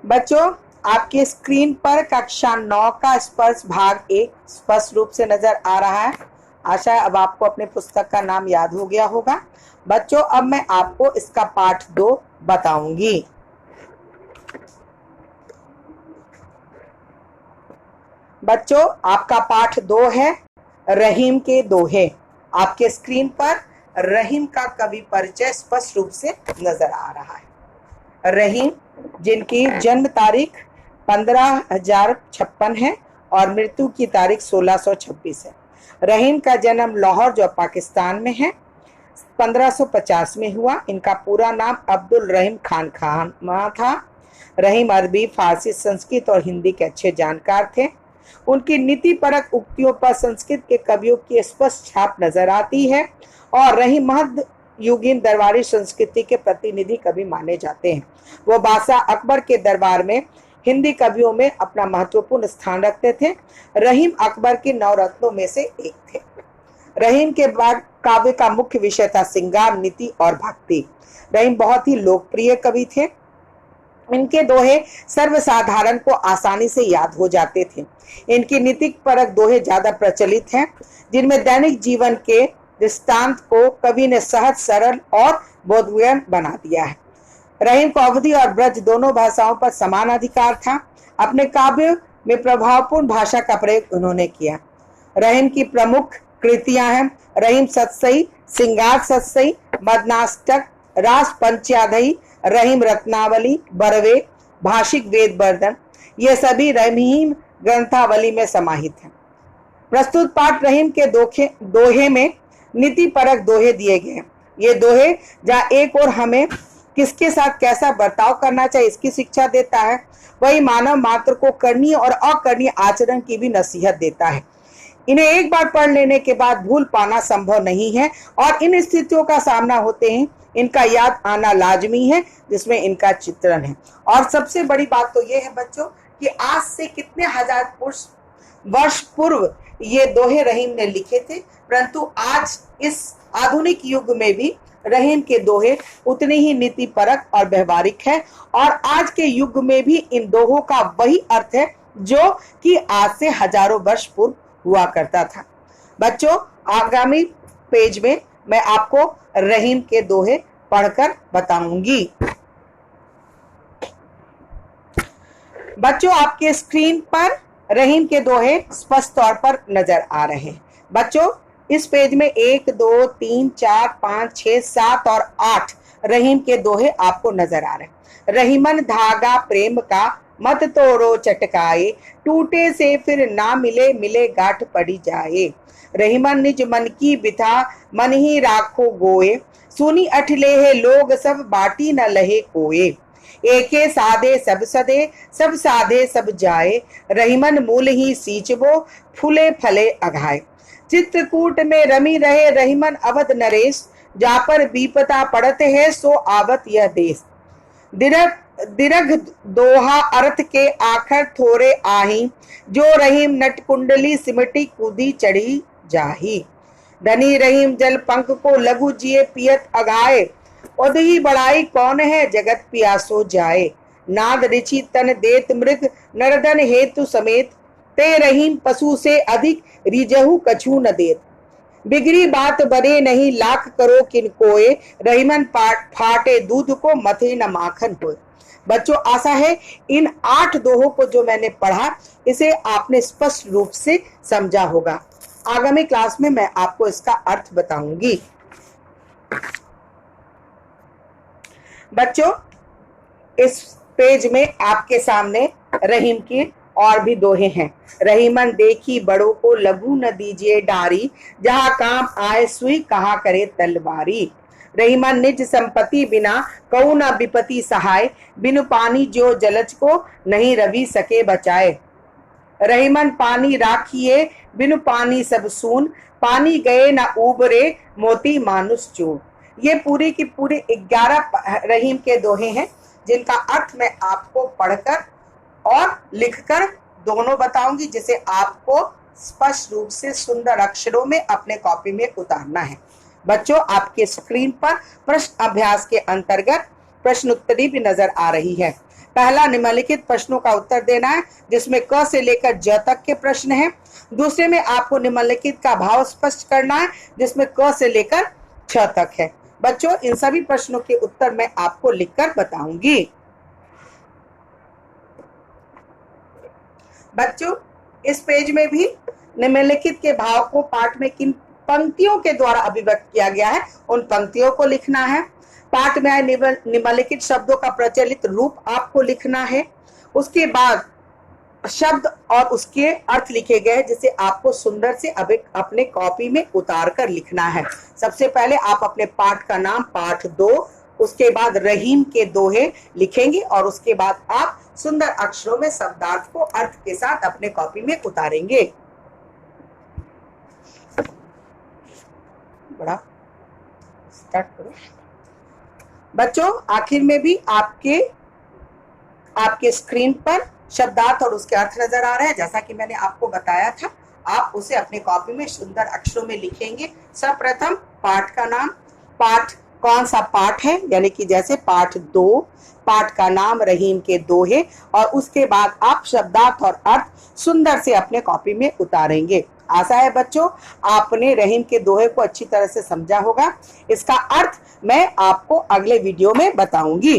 बच्चों, आपकी स्क्रीन पर कक्षा 9 का स्पर्श भाग 1 स्पष्ट रूप से नजर आ रहा है। आशा है अब आपको अपने पुस्तक का नाम याद हो गया होगा। बच्चों, अब मैं आपको इसका पाठ 2 बताऊंगी। बच्चों, आपका पाठ 2 है रहीम के दोहे। आपके स्क्रीन पर रहीम का कवि परिचय स्पष्ट रूप से नजर आ रहा है। रहीम, जिनकी जन्म तारीख 15,056 है और मृत्यु की तारीख 1626 है। रहीम का जन्म लाहौर जो पाकिस्तान में है 1550 में हुआ। इनका पूरा नाम अब्दुल रहीम खान था। रहीम अरबी, फारसी, संस्कृत और हिंदी के अच्छे जानकार थे। उनकी नीति परक उक्तियों पर संस्कृत के कवियों की स्पष्ट छाप नजर आती है और रहीम मध्ययुगीन दरबारी संस्कृति के प्रतिनिधि कवि माने जाते हैं। वो बादशाह अकबर के दरबार में हिंदी कवियों में अपना महत्वपूर्ण स्थान रखते थे। रहीम अकबर के 9 रत्नों में से एक थे। रहीम के बाद काव्य का मुख्य विषय था श्रृंगार, नीति और भक्ति। रहीम बहुत ही लोकप्रिय कवि थे। इनके दोहे सर्वसाधारण को आसानी से याद हो जाते थे। इनकी नीतिक परक दोहे ज्यादा प्रचलित हैं, जिनमें दैनिक जीवन के दृष्टांत को कवि ने सहज, सरल और बोधगम्य बना दिया है। रहीम को अवधी और ब्रज दोनों भाषाओं पर समान अधिकार था। अपने काव्य में प्रभावपूर्ण भाषा का प्रयोग उन्होंने किया। रहीम की प्रमुख कृतियां हैं रहीम सतसई, श्रृंगार सतसई, मदनाष्टक, रास पंचाध्यायी, रहीम रत्नावली, बरवे, भाषिक वेद वर्धन। ये सभी रहीम ग्रंथावली में समाहित हैं। प्रस्तुत पाठ रहीम के दोहे में नीति परक दोहे दिए गए हैं। ये दोहे जहाँ एक और हमें किसके साथ कैसा बर्ताव करना चाहिए इसकी शिक्षा देता है, वही मानव मात्र को करनीय और अकरणीय आचरण की भी नसीहत देता है। इन्हें एक बार पढ़ लेने के बाद भूल पाना संभव नहीं है और इन स्थितियों का सामना होते ही इनका याद आना लाजमी है, जिसमें इनका चित्रण है। और सबसे बड़ी बात तो ये है बच्चों कि आज से कितने हजार वर्ष पूर्व ये दोहे रहीम ने लिखे थे, परंतु आज इस आधुनिक युग में भी रहीम के दोहे उतने ही नीति परक और व्यवहारिक है और आज के युग में भी इन दोहों का वही अर्थ है जो कि आज से हजारों वर्ष पूर्व हुआ करता था। बच्चों, आगामी पेज में मैं आपको रहीम के दोहे पढ़कर बताऊंगी। बच्चों, आपके स्क्रीन पर रहीम के दोहे स्पष्ट तौर पर नजर आ रहे हैं। बच्चों, इस पेज में 1, 2, 3, 4, 5, 6, 7 और 8 रहीम के दोहे आपको नजर आ रहे हैं। रहीमन धागा प्रेम का मत तोड़ो चटकाए, टूटे से फिर ना मिले, मिले गांठ पड़ी जाए। रहीमन निज मन की बिथा मन ही राखो गोए, सुनी अठ लेहे लोग सब बाटी न लहे कोए। एके साधे सब सदे, सब साधे सब जाए, रहीमन मूल ही सींचबो, फूले फले अघाए। चित्रकूट में रमी रहे रहीमन अवध नरेश, जा पर बीपता पड़त है सो आवत यह देश। दिरघ दोहा अर्थ के आखर थोरे आही, जो रहीम नट कुंडली सिमटी कूदी चढ़ी जाही। धनी रहीम जल पंख को लघु जिए पियत अगाए, उदही बढ़ाई कौन है जगत पियासो जाए। नाद ऋषि तन देत मृग नरदन हेतु समेत, ते रहीम पशु से अधिक रिजहु कछु न देत। बिगड़ी बात बने नहीं लाख करो किन कोए, रहीमन फाटे दूध को मथे न माखन होए। बच्चों, आशा है इन 8 दोहों को जो मैंने पढ़ा इसे आपने स्पष्ट रूप से समझा होगा। आगामी क्लास में मैं आपको इसका अर्थ बताऊंगी। बच्चों, इस पेज में आपके सामने रहीम की और भी दोहे हैं। रहीमन देखी बड़ों को लघु न दीजिए डारी, जहां काम आए सुई कहाँ करे तलवारी। रहीमन निज संपत्ति बिना कऊ न विपत्ति सहाय, बिनु पानी जो जलज को नहीं रवि सके बचाए। रहीमन पानी राखिए बिनु पानी सब सून, पानी गए न उबरे मोती मानुष चूर। ये पूरी की पूरी 11 रहीम के दोहे हैं, जिनका अर्थ मैं आपको पढ़कर और लिखकर दोनों बताऊंगी, जिसे आपको स्पष्ट रूप से सुंदर अक्षरों में अपने कॉपी में उतारना है। बच्चों, आपके स्क्रीन पर प्रश्न अभ्यास के अंतर्गत प्रश्न उत्तरी भी नजर आ रही है। पहला निम्नलिखित प्रश्नों का उत्तर देना है, जिसमें क से लेकर ज तक के प्रश्न हैं। दूसरे में आपको निम्नलिखित का भाव स्पष्ट करना है, जिसमें क से लेकर छ तक है। बच्चों, इन सभी प्रश्नों के उत्तर मैं आपको लिखकर बताऊंगी। बच्चों, इस पेज में भी निम्नलिखित के भाव को पाठ में किन पंक्तियों के द्वारा अभिव्यक्त किया गया है, उन पंक्तियों को लिखना है। पाठ में आए निम्नलिखित शब्दों का प्रचलित रूप आपको लिखना है। उसके बाद शब्द और उसके अर्थ लिखे गए, जिसे आपको सुंदर से अपने कॉपी में उतार कर लिखना है। सबसे पहले आप अपने पाठ का नाम पाठ 2, उसके बाद रहीम के दोहे लिखेंगे और उसके बाद आप सुंदर अक्षरों में शब्दार्थ को अर्थ के साथ अपने कॉपी में उतारेंगे। बड़ा स्टार्ट करो। बच्चों, आखिर में भी आपके स्क्रीन पर शब्दार्थ और उसके अर्थ नजर आ रहे हैं। जैसा कि मैंने आपको बताया था, आप उसे अपने कॉपी में सुंदर अक्षरों में लिखेंगे। सर्वप्रथम पाठ का नाम, पाठ कौन सा पाठ है, यानी कि जैसे पाठ 2, पाठ का नाम रहीम के दोहे, और उसके बाद आप शब्दार्थ और अर्थ सुंदर से अपने कॉपी में उतारेंगे। आशा है बच्चों, आपने रहीम के दोहे को अच्छी तरह से समझा होगा। इसका अर्थ मैं आपको अगले वीडियो में बताऊंगी।